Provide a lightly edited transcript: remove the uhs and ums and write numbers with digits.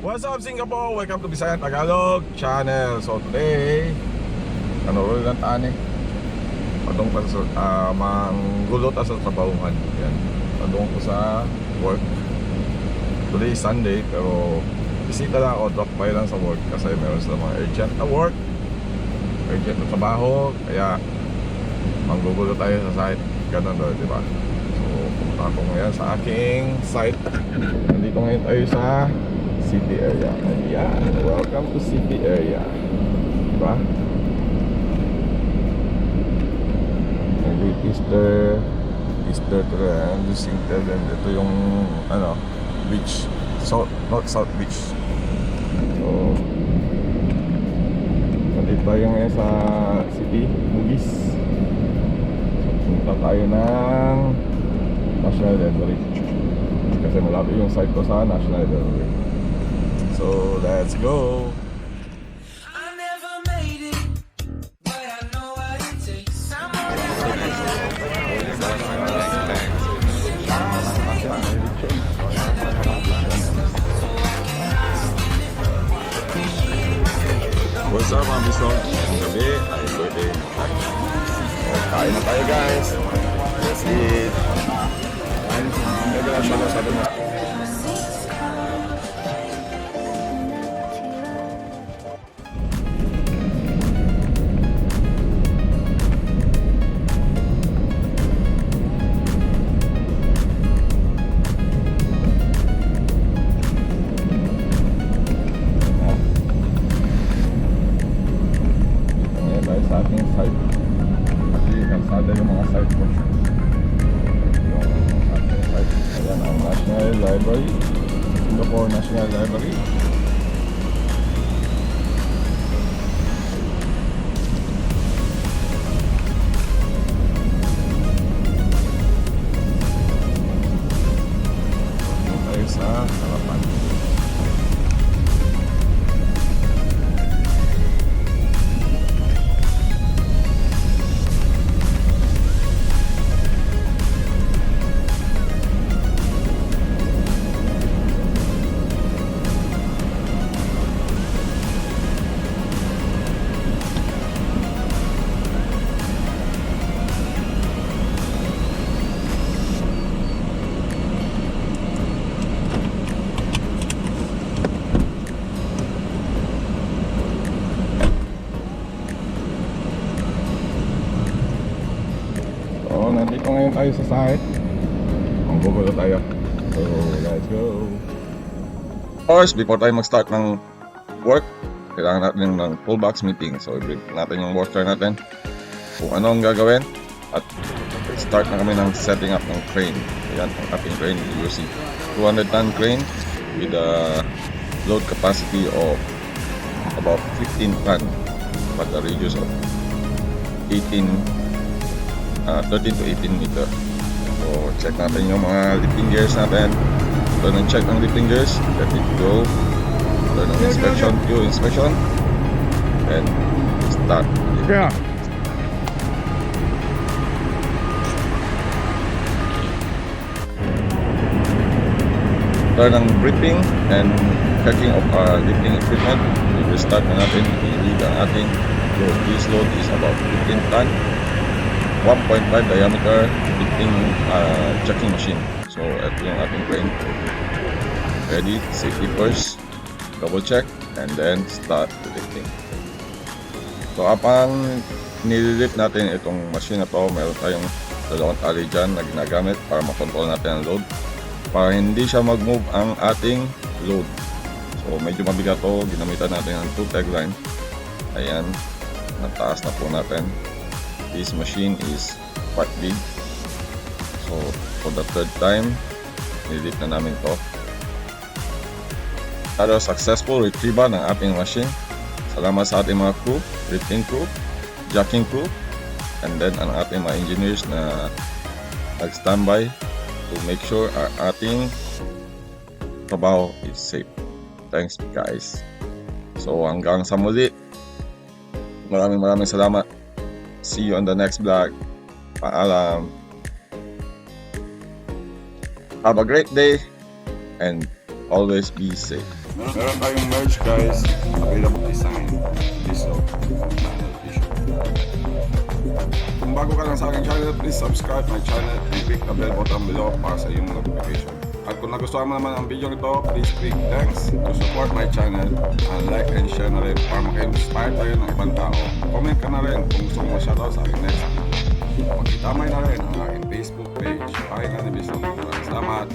What's up Singapore? Welcome to Visayan Tagalog Channel. So today, ulit lang tani. Padong pa sa manggulot sa trabahuhan. Yan. Padong ko sa work. Today is Sunday pero bisita lang ako, drop by lang sa work kasi meron sila mga urgent na work, urgent na trabaho, kaya manggugulo tayo sa site. Ganun doon, di ba? So pumunta ako ngayon sa aking site. Nandito ngayon tayo sa city area. Ayan, welcome to city area. Diba? Every Easter to Lusingted, and ito yung beach, North South Beach. So nandito tayo ngayon sa city, Bugis. So punta tayo ng National Library kasi malapit yung site ko sa National Library. So let's go. I never made it, but I know what it takes. I'm What's up mga bisong? Ang gabi ay birthday. Kain na tayo guys. Let's eat. Medyo na siya sa doon. Sa ating site, actually kalsada yung mga site ko, yung ating site. Ayan ang National Library, Singapore National Library. Dito tayo sa harapan. Nandito ngayon tayo sa site. Ang gugulo tayo. So, let's go. Of course, before tayo mag-start ng work, kailangan natin ng toolbox meeting. So, i-brief natin yung worker natin kung ano ang gagawin. At start na kami ng setting up ng crane. Ayan, ang ating crane, you see 200-ton crane with a load capacity of about 15 ton but a radius of 13 to 18 meter. So check natin yung mga lifting gears natin. Ito ng check ng lifting gears. Let it go. Ito ng inspection, fuel inspection, and start. Yeah. Ito ng briefing and checking of our lifting equipment. I-restart na natin. I-read ang ating load. This load is about 15 ton. 1.5 diameter lifting checking machine. So ito yung ating crane. Ready, safety first, double check, and then start the lifting. So upang nililift natin itong machine na to, meron tayong dalawang tali dyan na ginagamit para makontrol natin ang load, para hindi siya mag-move ang ating load. So medyo mabigat to, ginamitan natin ang 2 peg line. Ayan, nataas na po natin. This machine is quite big. So for the third time, nililit na namin to. Para successful retrieval ng ating machine. Salamat sa ating mga crew, lifting crew, jacking crew, and then ang ating mga engineers na nag-standby to make sure our ating trabaho is safe. Thanks guys. So hanggang sa muli, maraming salamat. See you on the next vlog. Paalam. Have a great day and Always be safe. Meron tayong merch guys, available design, Dieslot, Daniel Vision. Kung bago ka lang sa aking channel, please subscribe my channel and click the bell button below para sa iyong notification. At kung nagustuhan mo naman ang video nito, please click thanks to support my channel and like and share na rin para maka-inspire tayo ng ibang tao. Comment ka na rin kung gusto mo ma-shoutout sa aking next video. Magkitamay na rin ang aking Facebook page, Pahinga ni Bisong. Maraming salamat!